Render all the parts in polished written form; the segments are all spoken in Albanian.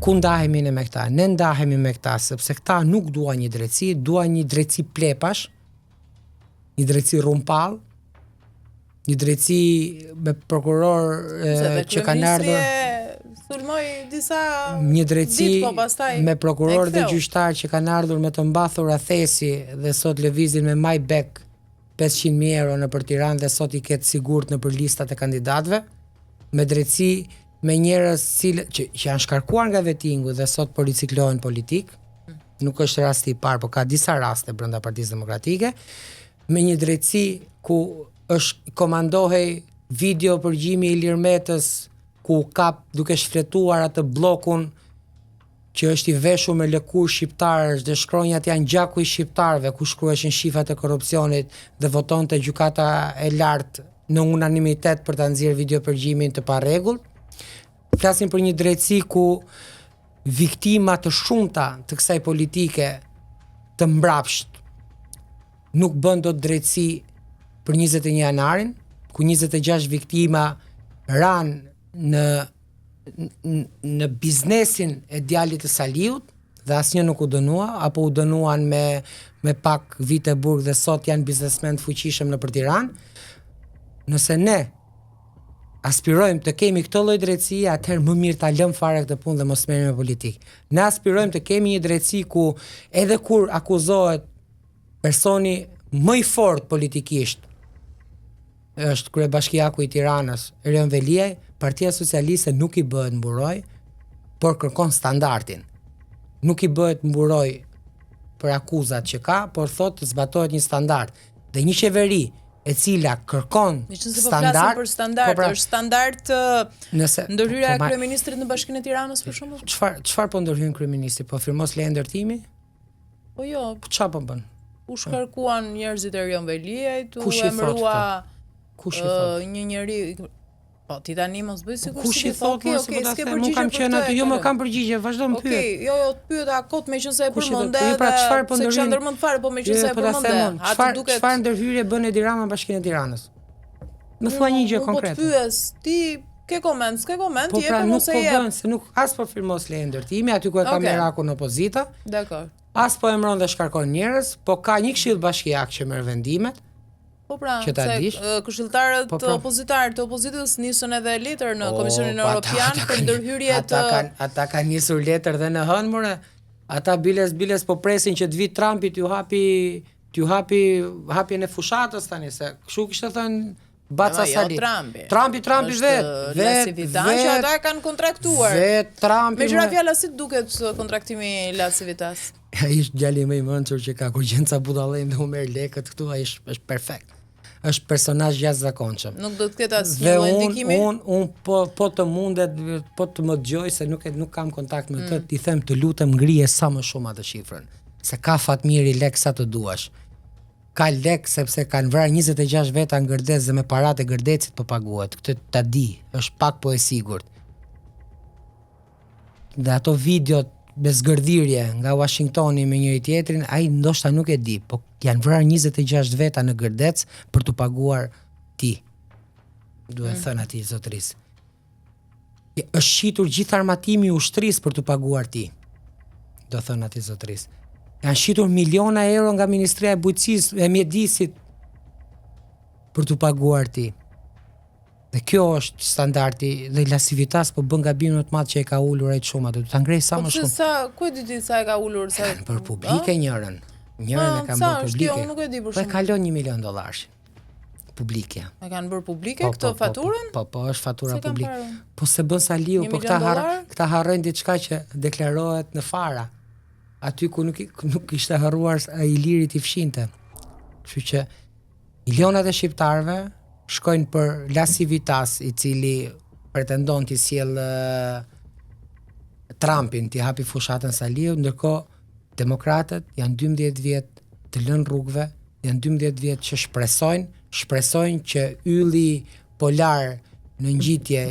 ku ndahemi ne me këta? Ne ndahemi me këta sepse këta nuk dua një drejtësi plepash, një drejtësi rumpall, një drejtësi me prokuror që kanë ardhur, sulmoj disa një drejtësi ditë, po pastaj me prokuror dhe gjyqtar që kanë ardhur me të mbathur athesi dhe sot lëvizin me Maybach 500.000 euro në për Tiranë dhe sot i ketë sigurt në për listat e kandidatëve, me drejtësi me njerëz që janë shkarkuar nga vettingu dhe sot po riciklohen politik. Nuk është rasti i parë, por ka disa raste brenda Partisë Demokratike, me një drejtësi ku komandohej video përgjimi i Ilir Metës ku kap duke shfletuar atë bllokun që është i veshur me lëkurë shqiptarësh dhe shkronjat janë gjaku i shqiptarëve ku shkruheshin shifrat e korrupsionit dhe votonte gjykata e lartë në unanimitet për ta nxjerrë video përgjimin të parregullt. Flasim për një drejtësi ku viktima të shumta të kësaj politike të mbrapsht nuk bën dot drejtësi për 21 janarin, ku 26 viktima ranë në biznesin e djalit të Saliut dhe asnjë nuk u dënua, apo u dënuan me pak vite burg dhe sot janë biznesmen të fuqishëm nëpër Tiranë. Nëse ne aspirojmë të kemi këtë lloj drejtësie, atëherë më mirë ta lëm fare këtë punë dhe mos merrem me politikë. Ne aspirojmë të kemi një drejtësi ku edhe kur akuzohet personi më i fortë politikisht, është kryebashkiaku i Tiranës, Erion Veliaj, Partia Socialiste nuk i bëhet mburoj, por kërkon standardin. Nuk i bëhet mburoj për akuzat që ka, por thotë të zbatohet një standard. Dhe një qeveri e cila kërkon standard, për standard, është standard ndërhyrja e kryeministrit në Bashkinë e Tiranës për shembull? Çfarë po ndërhyn kryeministri? Po firmos leje ndërtimi? Po jo. Çfarë po bën? U shkarkuan njerëzit e Erion Veliajt, u emërua një njeri. Po ti tani mos bëj sikur kush i thot mos po ta them, unë kam qenë aty, jo më kam përgjigje, vazhdo më pyet. Okej, jo të pyet akot meqense e përmendë. Pra çfarë po ndërhyn? Se ndërmend fare, po meqense e përmendë. Atë duket çfarë ndërhyrje bën Edi Rama në Bashkinë e Tiranës? Më thua një gjë konkrete. Po të pyes, ti ke koment, s'ke koment, po pra nuk po bën, se nuk as po firmos leje ndërtimi, aty ku e ka Meraku në opozita. Dakor. As po emëron dhe shkarkon njerëz, po ka një këshill bashkiak që merr vendimet. Po pra, se këshilltarët opozitarë të opozitës nisën edhe letër në Komisionin Evropian për ndërhyrje të... Ata kanë nisur letër dhe në hënë, more. Ata biles po presin që të vit Trumpi t'ju hapi hapjen e fushatës tani, se kështu kishte thënë Baca Sali. Trumpi vetë që ata e kanë kontraktuar. Me qëra fjala si duket kontraktimi Lasivitas? Ai është djali më i mençur që ka, kur Gjenca Budallën dhe Umer Lekët këtu, ai është perfekt. Është personazh jashtëzakonshëm. Nuk do të ketë asnjë ndikimi. Unë po të mundet, po të më dëgjoj se nuk kam kontakt me të, ti them të lutem ngrije sa më shumë atë shifrën. Se ka Fatmiri lek sa të duash. Ka lek sepse kanë vrarë 26 veta në Gërdec dhe me paratë e Gërdecit po paguhet. Këtë ta di, është pak po e sigurt. Dhe ato videot me zgërdhirje nga Washingtoni me njëri tjetrin, ai ndoshta nuk e di, po janë vrarë 26 veta në Gërdec për të paguar ti. Duhet thënë atij zotërisë. Është shitur gjithë armatimi i ushtrisë për të paguar ti. Do thënë atij zotërisë. Janë shitur miliona euro nga Ministria e Bujqësisë e Mjedisit për të paguar ti. Dhe kjo është standardi dhe Lasivitas po bën gabimin më të madh që e ka ulur ai shumë atë. Ta ngrej sa më shumë. Po ku e di ti sa e ka ulur sa? Për publike njërin. Njërin e kanë bërë publike. Unë nuk e di për shkak. Po kalon $1 milion. Publike. E kanë bërë publike këtë faturën? Po, është fatura publike. Po se bën Saliu, po këta harrojnë diçka që deklarohet në fara. Aty ku nuk ishte harruar Ilirit i fshinte. Kështu që milionat e shqiptarëve shkojnë për Lasivitas, i cili pretendon t'i sjell Trumpin, t'i hapi fushatën Saliu, ndërkohë demokratët janë 12 vjet të lënë rrugëve, janë 12 vjet që shpresojnë që ylli polar në ngjitje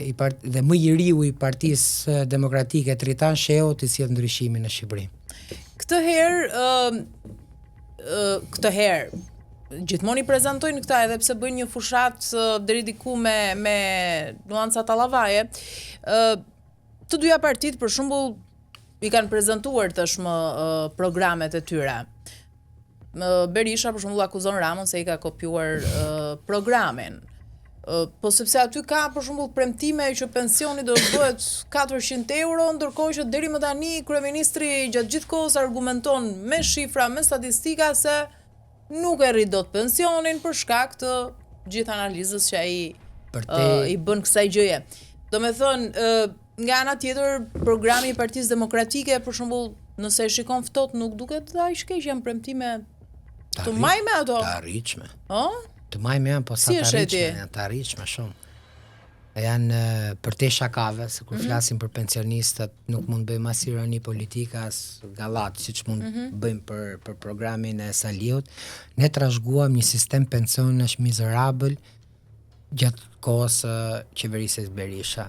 dhe më i riu i Partisë Demokratike Tritan Sheu të sjellë ndryshimin në Shqipëri. Këtë herë gjithmonë i prezantojnë këta edhe pse bëjnë një fushat deri diku me nuanca tallavaje. Të dyja partitë për shembull i kanë prezantuar tashmë programet e tyre. Berisha për shembull akuzon Ramon se i ka kopjuar programin. Po sepse aty ka për shembull premtime që pensioni do të bëhet 400 euro, ndërkohë që deri më tani kryeministri gjatë gjithë kohës argumenton me shifra, me statistika se nuk e rrit dot pensionin për shkak të gjithë analizës që ai i bën kësaj gjëje. Domethënë, nga ana tjetër, programi i Partisë Demokratike për shembull, nëse e shikon ftohtë, nuk duket aq keq, janë premtime të majme ato. Të arritshme. Ë? Të majme janë, po sa të arritshme, janë të arritshme shumë. Janë për te shakave, se kur flasim për pensionistët, nuk mund bëjmë as ironi politike, as gallat, siç mund bëjmë për programin e Saliut. Ne trashëguam një sistem pensionesh mizerabël gjatë kohës qeverisë Berisha.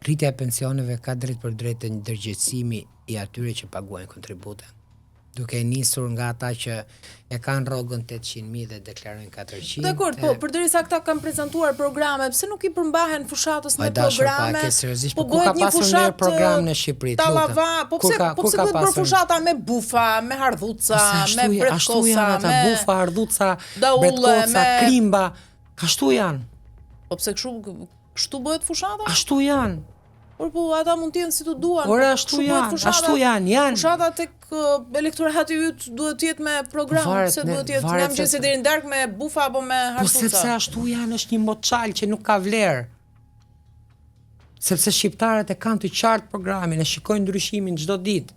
Rritja e pensioneve ka drejt për drejt të ndërgjegjësimi i atyre që paguajnë kontribute. Duke nisur nga ata që e kanë rrogën 800.000 dhe deklarojnë 400. Dakor, po përderisa këta kanë prezantuar programe, pse nuk i përmbahen fushatës me programe? Po ku ka pasur një program në Shqipëri? Tallava, po pse bëhet për fushata me bufa, me hardhuca, me bretkosa, ashtu janë ata bufa, hardhuca, bretkosa, krimba, ashtu janë. Po pse kështu bëhet fushata? Ashtu janë. Por po ata mund të jenë si të duan. Ora ashtu janë. Fushata tek elektorati yt duhet të jetë me program, se duhet të jetë nga mëngjesi deri në darkë me bufa apo me hardhuca. Po sepse ashtu janë, është një moçal që nuk ka vlerë. Sepse shqiptarët e kanë të qartë programin, e shikojnë ndryshimin çdo ditë.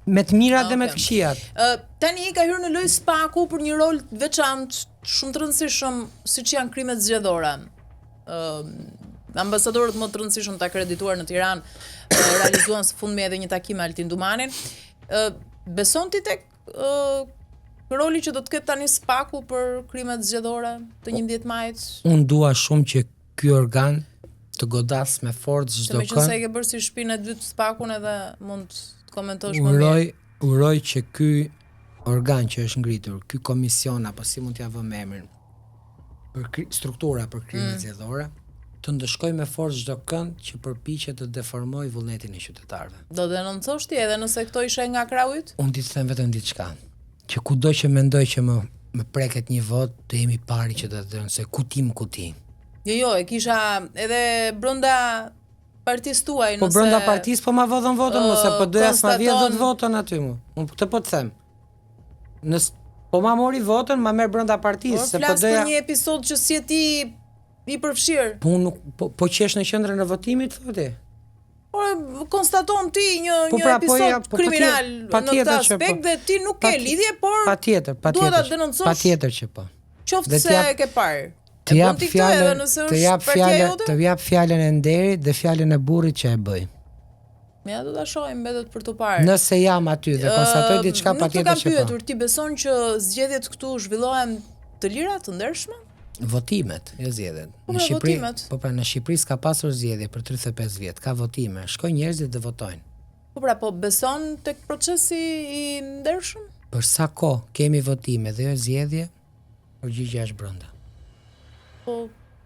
Me të mirat dhe me të këqijat. Tani ka hyrë në lojë Spaku për një rol veçantë, shumë të rëndësishëm, siç janë krimet zgjedhore. Ambasadorët më të rëndësishëm të akredituar në Tiranë realizuan së fundmi edhe një takim me Altin Dumanin. Beson ti tek roli që do të ketë tani Spaku për krimet zgjedhore të 11 majit? Unë dua shumë që ky organ të godas me forcë çdo kënd. Meqense e ke bërë si shpinë e dytë Spakun edhe mund të komentosh më mirë. Uroj që ky organ që është ngritur, ky komision apo si mund t'ia vëmë emrin, për struktura për krimet zgjedhore, të ndëshkoj me forcë çdo kënd që përpiqet të deformoj vullnetin e qytetarëve. Do denoncosh ti edhe nëse këto ishin nga krau yt? Unë ti them vetëm diçka, që kudo që mendoj që më preket një vot, të jemi pari që të denoncoj kuti. Jo, e kisha edhe brenda partisë tuaj, nëse... Po brenda partisë, po ma vodhën votën, mëse po doja s'ma vjen dot votën aty mu. Unë këtë po të them. Po ma mori votën, ma merr brenda partisë, se po doja... Flas për një episod që si e ti i përfshirë. Po unë po qesh në qendrën e votimit, thotë. Por konstaton ti një episod kriminal në këtë aspekt dhe ti nuk ke lidhje, por patjetër. Duhet ta denoncosh. Patjetër që po. Qoftë se e ke parë. Të jap fjalën e nderit dhe fjalën e burrit që e bëj. Ja do ta shohim mbetet për të parë. Nëse jam aty dhe konstatoj diçka patjetër që po. Nuk të kam pyetur, ti beson që zgjedhjet këtu zhvillohen të lira, të ndershme? Votimet, jo zgjedhjet. Në Shqipëri, në Shqipëri s'ka pasur zgjedhje për 35 vjet, ka votime. Shkojnë njerëzit dhe votojnë. Po beson tek procesi i ndershëm? Për sa kohë kemi votime dhe jo zgjedhje, përgjigjja është brenda. Po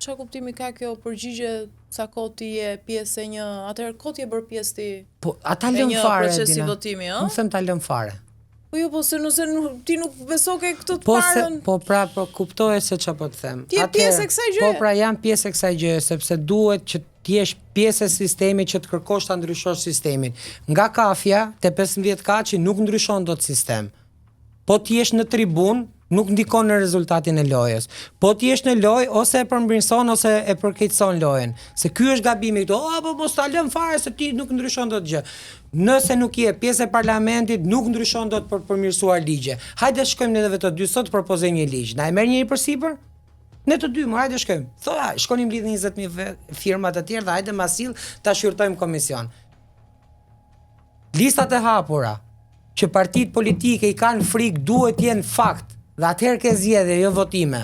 çfarë kuptimi ka kjo përgjigje sa kohë ti je pjesë e atëherë kohë ti je bërë pjesë ti? Po ata lën fare procesi votimi, ëh? Nuk them ta lën fare. Po se nëse ti nuk beso ke këtë të parën... Po kuptoj se çfarë po të them. Ti je pjesë e kësaj gjëje? Po pra jam pjesë e kësaj gjëje, sepse duhet që ti jesh pjesë e sistemit që të kërkosh ta ndryshosh sistemin. Nga kafja te 15 kaçi nuk ndryshon dot sistem. Po ti jesh në tribun, nuk ndikon në rezultatin e lojës. Po ti jesh në lojë, ose e përmbërson ose e përkeqëson lojën. Se ky është gabimi këtu. Po mos ta lëm fare se ti nuk ndryshon dot gjë. Nëse nuk je pjesë e parlamentit, nuk ndryshon dot për përmirësuar ligje. Hajde shkojmë ne vetë të dy sot propozoj një ligj. Na e merr njëri përsipër? Ne të dy, hajde shkojmë. Thoya, shkonim lidh 20.000 firma të tjerë dhe hajde ma sill ta shqyrtojmë komision. Listat e hapura që partitë politike i kanë frikë duhet të jenë fakt. Dhe atëherë ke zgjedhje, jo votime.